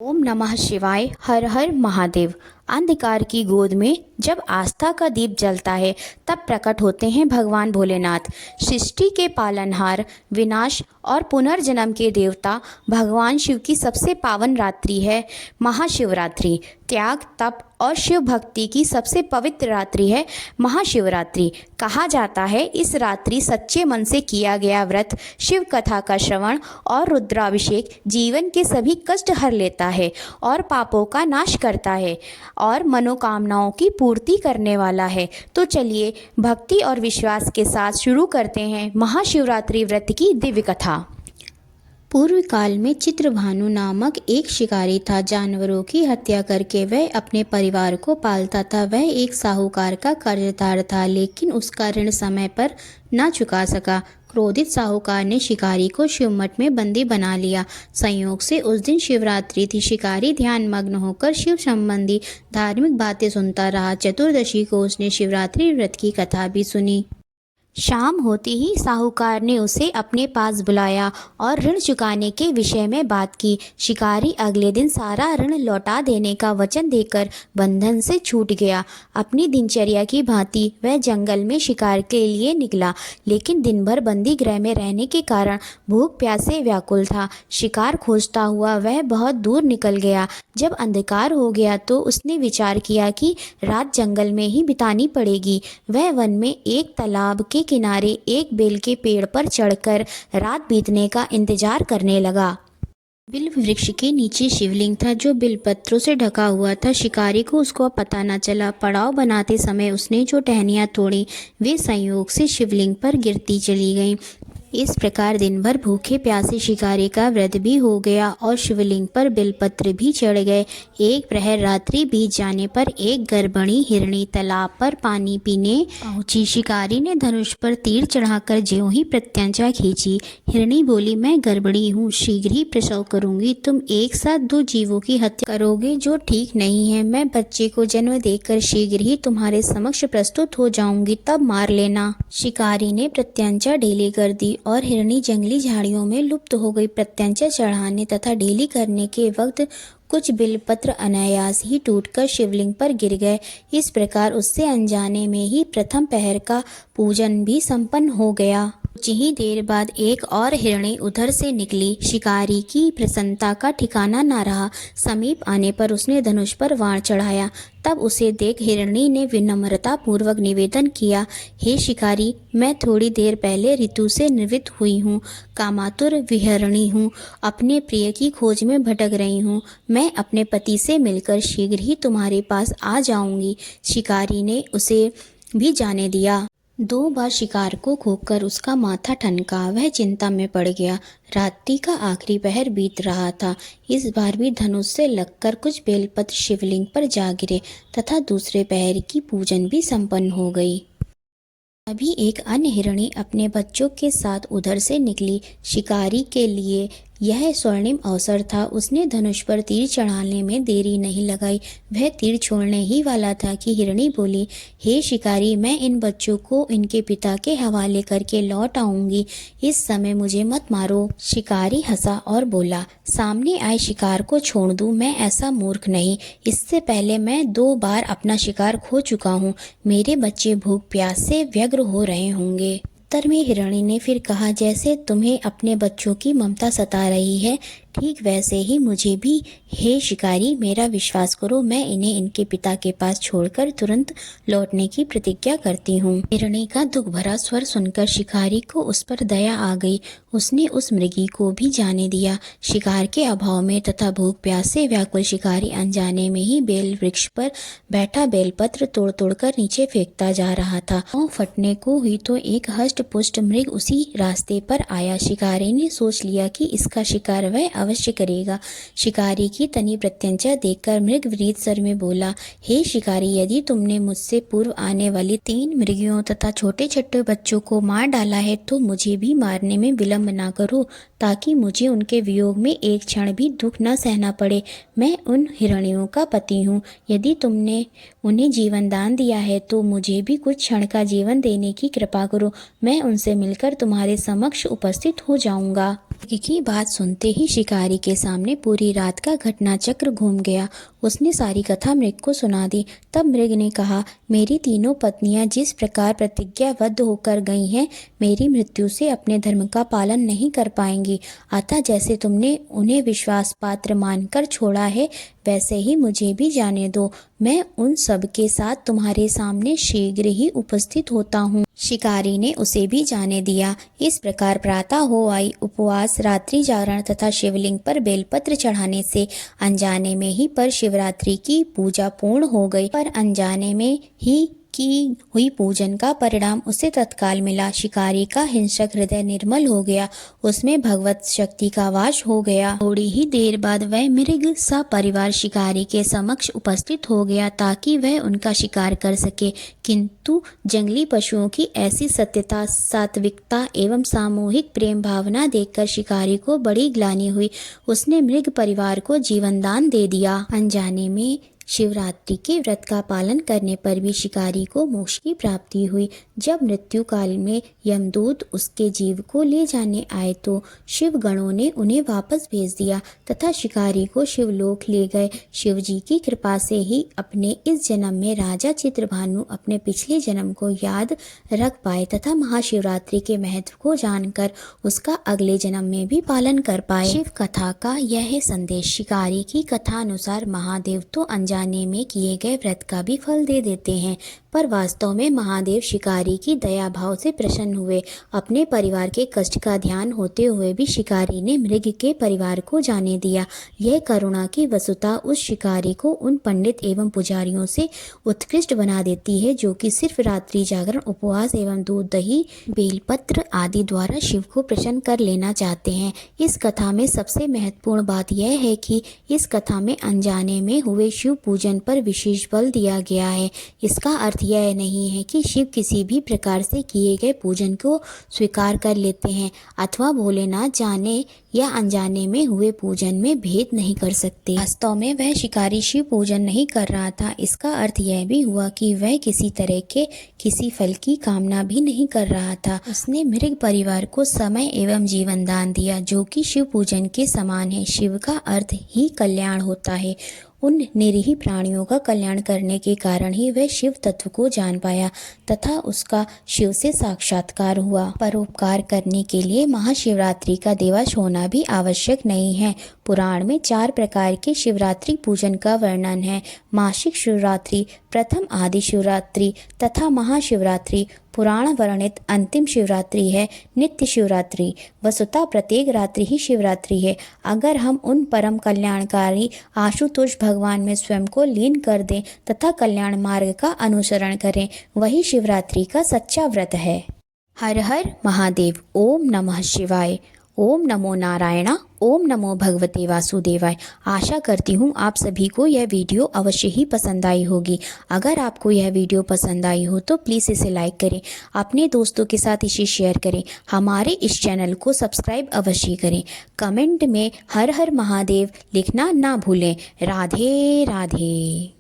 ओम नमः शिवाय। हर हर महादेव। अंधकार की गोद में जब आस्था का दीप जलता है तब प्रकट होते हैं भगवान भोलेनाथ। सृष्टि के पालनहार, विनाश और पुनर्जन्म के देवता भगवान शिव की सबसे पावन रात्रि है महाशिवरात्रि। त्याग, तप और शिव भक्ति की सबसे पवित्र रात्रि है महाशिवरात्रि। कहा जाता है इस रात्रि सच्चे मन से किया गया व्रत, शिव कथा का श्रवण और रुद्राभिषेक जीवन के सभी कष्ट हर लेता है और पापों का नाश करता है और मनोकामनाओं की पूर्ति करने वाला है। तो चलिए भक्ति और विश्वास के साथ शुरू करते हैं महाशिवरात्रि व्रत की दिव्य कथा। पूर्व काल में चित्रभानु नामक एक शिकारी था। जानवरों की हत्या करके वह अपने परिवार को पालता था। वह एक साहूकार का कर्जदार था, लेकिन उसका ऋण समय पर न चुका सका। क्रोधित साहूकार ने शिकारी को शिवमठ में बंदी बना लिया। संयोग से उस दिन शिवरात्रि थी। शिकारी ध्यान मग्न होकर शिव संबंधी धार्मिक बातें सुनता रहा। चतुर्दशी को उसने शिवरात्रि व्रत की कथा भी सुनी। शाम होते ही साहूकार ने उसे अपने पास बुलाया और ऋण चुकाने के विषय में बात की। शिकारी अगले दिन सारा ऋण लौटा देने का वचन देकर बंधन से छूट गया। अपनी दिनचर्या की भांति वह जंगल में शिकार के लिए निकला, लेकिन दिन भर बंदी गृह में रहने के कारण भूख प्यास से व्याकुल था। शिकार खोजता हुआ वह बहुत दूर निकल गया। जब अंधकार हो गया तो उसने विचार किया कि रात जंगल में ही बितानी पड़ेगी। वह वन में एक तालाब के किनारे एक बेल के पेड़ पर चढ़कर रात बीतने का इंतजार करने लगा। बिल वृक्ष के नीचे शिवलिंग था जो बिलपत्रों से ढका हुआ था। शिकारी को उसको पता न चला। पड़ाव बनाते समय उसने जो टहनियाँ तोड़ी वे संयोग से शिवलिंग पर गिरती चली गईं। इस प्रकार दिन भर भूखे प्यासे शिकारी का व्रत भी हो गया और शिवलिंग पर बिलपत्र भी चढ़ गए। एक प्रहर रात्रि बीत जाने पर एक गर्भणी हिरणी तालाब पर पानी पीने पहुंची। शिकारी ने धनुष पर तीर चढ़ाकर ज्यों ही प्रत्यंचा खींची। हिरणी बोली, मैं गर्भणी हूँ, शीघ्र ही प्रसव करूंगी। तुम एक साथ दो जीवों की हत्या करोगे जो ठीक नहीं है। मैं बच्चे को जन्म देकर शीघ्र ही तुम्हारे समक्ष प्रस्तुत हो जाऊंगी, तब मार लेना। शिकारी ने प्रत्यंचा ढीली कर दी और हिरणी जंगली झाड़ियों में लुप्त हो गई। प्रत्यंचा चढ़ाने तथा ढीली करने के वक्त कुछ बिलपत्र अनायास ही टूटकर शिवलिंग पर गिर गए। इस प्रकार उससे अनजाने में ही प्रथम पहर का पूजन भी संपन्न हो गया। कुछ ही देर बाद एक और हिरणी उधर से निकली। शिकारी की प्रसन्नता का ठिकाना न रहा। समीप आने पर उसने धनुष पर वाण चढ़ाया। तब उसे देख हिरणी ने विनम्रता पूर्वक निवेदन किया, हे शिकारी, मैं थोड़ी देर पहले ऋतु से निवृत्त हुई हूँ, कामातुर विहरणी हूँ, अपने प्रिय की खोज में भटक रही हूँ। मैं अपने पति से मिलकर शीघ्र ही तुम्हारे पास आ जाऊंगी। शिकारी ने उसे भी जाने दिया। 2 बार शिकार को खोकर उसका माथा ठनका। वह चिंता में पड़ गया। रात्रि का आखिरी पहर बीत रहा था। इस बार भी धनुष से लगकर कुछ बेलपत्र शिवलिंग पर जा गिरे तथा दूसरे पहर की पूजन भी संपन्न हो गई। अभी एक अन्य हिरणी अपने बच्चों के साथ उधर से निकली। शिकारी के लिए यह स्वर्णिम अवसर था। उसने धनुष पर तीर चढ़ाने में देरी नहीं लगाई। वह तीर छोड़ने ही वाला था कि हिरणी बोली, हे शिकारी, मैं इन बच्चों को इनके पिता के हवाले करके लौट आऊंगी। इस समय मुझे मत मारो। शिकारी हंसा और बोला, सामने आए शिकार को छोड़ दूं? मैं ऐसा मूर्ख नहीं। इससे पहले मैं 2 बार अपना शिकार खो चुका हूँ। मेरे बच्चे भूख प्यास से व्यग्र हो रहे होंगे। उत्तर में हिरणी ने फिर कहा, जैसे तुम्हें अपने बच्चों की ममता सता रही है, ठीक वैसे ही मुझे भी। हे शिकारी, मेरा विश्वास करो, मैं इन्हें इनके पिता के पास छोड़कर तुरंत लौटने की प्रतिज्ञा करती हूँ। हिरणी का दुख भरा स्वर सुनकर शिकारी को उस पर दया आ गई। उसने उस मृगी को भी जाने दिया। शिकार के अभाव में तथा भूख प्यास से व्याकुल शिकारी अनजाने में ही बेल वृक्ष पर बैठा बेलपत्र तोड़ तोड़कर नीचे फेंकता जा रहा था। पाँव फटने को हुई तो एक हष्ट पुष्ट मृग उसी रास्ते पर आया। शिकारी ने सोच लिया कि इसका शिकार वह अवश्य करेगा। शिकारी की तनी प्रत्यंचा देखकर मृग विनीत स्वर में बोला, हे शिकारी, यदि तुमने मुझसे पूर्व आने वाली 3 मृगियों तथा छोटे छोटे बच्चों को मार डाला है तो मुझे भी मारने में विलंब ना करो, ताकि मुझे उनके वियोग में एक क्षण भी दुख न सहना पड़े। मैं उन हिरणियों का पति हूँ। यदि तुमने उन्हें जीवन दान दिया है तो मुझे भी कुछ क्षण का जीवन देने की कृपा करो। मैं उनसे मिलकर तुम्हारे समक्ष उपस्थित हो जाऊंगा। की बात सुनते ही शिकारी के सामने पूरी रात का घटना चक्र घूम गया। उसने सारी कथा मृग को सुना दी। तब मृग ने कहा, मेरी तीनों पत्नियां जिस प्रकार प्रतिज्ञाबद्ध होकर गई हैं, मेरी मृत्यु से अपने धर्म का पालन नहीं कर पाएंगी। अतः जैसे तुमने उन्हें विश्वास पात्र मानकर छोड़ा है, वैसे ही मुझे भी जाने दो। मैं उन सब के साथ तुम्हारे सामने शीघ्र ही उपस्थित होता हूँ। शिकारी ने उसे भी जाने दिया। इस प्रकार प्रातः हो आई। उपवास, रात्रि जागरण तथा शिवलिंग पर बेलपत्र चढ़ाने से अनजाने में ही पर शिवरात्रि की पूजा पूर्ण हो गई। पर अनजाने में ही की हुई पूजन का परिणाम उसे तत्काल मिला। शिकारी का हिंसक हृदय निर्मल हो गया, उसमें भगवत शक्ति का वास हो गया। थोड़ी ही देर बाद वह मृग सा परिवार शिकारी के समक्ष उपस्थित हो गया ताकि वह उनका शिकार कर सके। किंतु जंगली पशुओं की ऐसी सत्यता, सात्विकता एवं सामूहिक प्रेम भावना देखकर शिकारी को बड़ी ग्लानि हुई। उसने मृग परिवार को जीवन दान दे दिया। अनजाने में शिवरात्रि के व्रत का पालन करने पर भी शिकारी को मोक्ष की प्राप्ति हुई। जब मृत्यु काल में यमदूत उसके जीव को ले जाने आए तो शिव गणों ने उन्हें वापस भेज दिया तथा शिकारी को शिवलोक ले गए। शिव जी की कृपा से ही अपने इस जन्म में राजा चित्रभानु अपने पिछले जन्म को याद रख पाए तथा महाशिवरात्रि के महत्व को जानकर उसका अगले जन्म में भी पालन कर पाए। शिव कथा का यह संदेश। शिकारी की कथा अनुसार महादेव तो अनजाने में किए गए व्रत का भी फल दे देते हैं, पर वास्तव में महादेव शिकारी की दया भाव से प्रसन्न हुए। अपने परिवार के कष्ट का ध्यान होते हुए भी शिकारी ने मृग के परिवार को जाने दिया। यह करुणा की वसुता उस शिकारी को उन पंडित एवं पुजारियों से उत्कृष्ट बना देती है जो कि सिर्फ रात्रि जागरण, उपवास एवं दूध, दही, बेलपत्र आदि द्वारा शिव को प्रसन्न कर लेना चाहते हैं। इस कथा में सबसे महत्वपूर्ण बात यह है कि इस कथा में अनजाने में हुए शिव पूजन पर विशेष बल दिया गया है। इसका अर्थ यह नहीं है कि शिव किसी भी प्रकार से किए गए पूजन को स्वीकार कर लेते हैं अथवा भोलेनाथ जाने या अनजाने में हुए पूजन में भेद नहीं कर सकते। वास्तव में वह शिकारी शिव पूजन नहीं कर रहा था। इसका अर्थ यह भी हुआ कि वह किसी तरह के किसी फल की कामना भी नहीं कर रहा था। उसने मृग परिवार को समय एवं जीवन दान दिया जो कि शिव पूजन के समान है। शिव का अर्थ ही कल्याण होता है। उन निरीह प्राणियों का कल्याण करने के कारण ही वह शिव तत्व को जान पाया तथा उसका शिव से साक्षात्कार हुआ। परोपकार करने के लिए महाशिवरात्रि का दिवस होना भी आवश्यक नहीं है। पुराण में 4 प्रकार के शिवरात्रि पूजन का वर्णन है। मासिक शिवरात्रि, प्रथम आदि शिवरात्रि तथा महाशिवरात्रि। पुराण वर्णित अंतिम शिवरात्रि है नित्य शिवरात्रि। वस्तुतः प्रत्येक रात्रि ही शिवरात्रि है। अगर हम उन परम कल्याणकारी आशुतोष भगवान में स्वयं को लीन कर दें तथा कल्याण मार्ग का अनुसरण करें, वही शिवरात्रि का सच्चा व्रत है। हर हर महादेव। ओम नमः शिवाय। ओम नमो नारायणा। ओम नमो भगवते वासुदेवाय। आशा करती हूँ आप सभी को यह वीडियो अवश्य ही पसंद आई होगी। अगर आपको यह वीडियो पसंद आई हो तो प्लीज़ इसे लाइक करें, अपने दोस्तों के साथ इसे शेयर करें, हमारे इस चैनल को सब्सक्राइब अवश्य करें। कमेंट में हर हर महादेव लिखना ना भूलें। राधे राधे।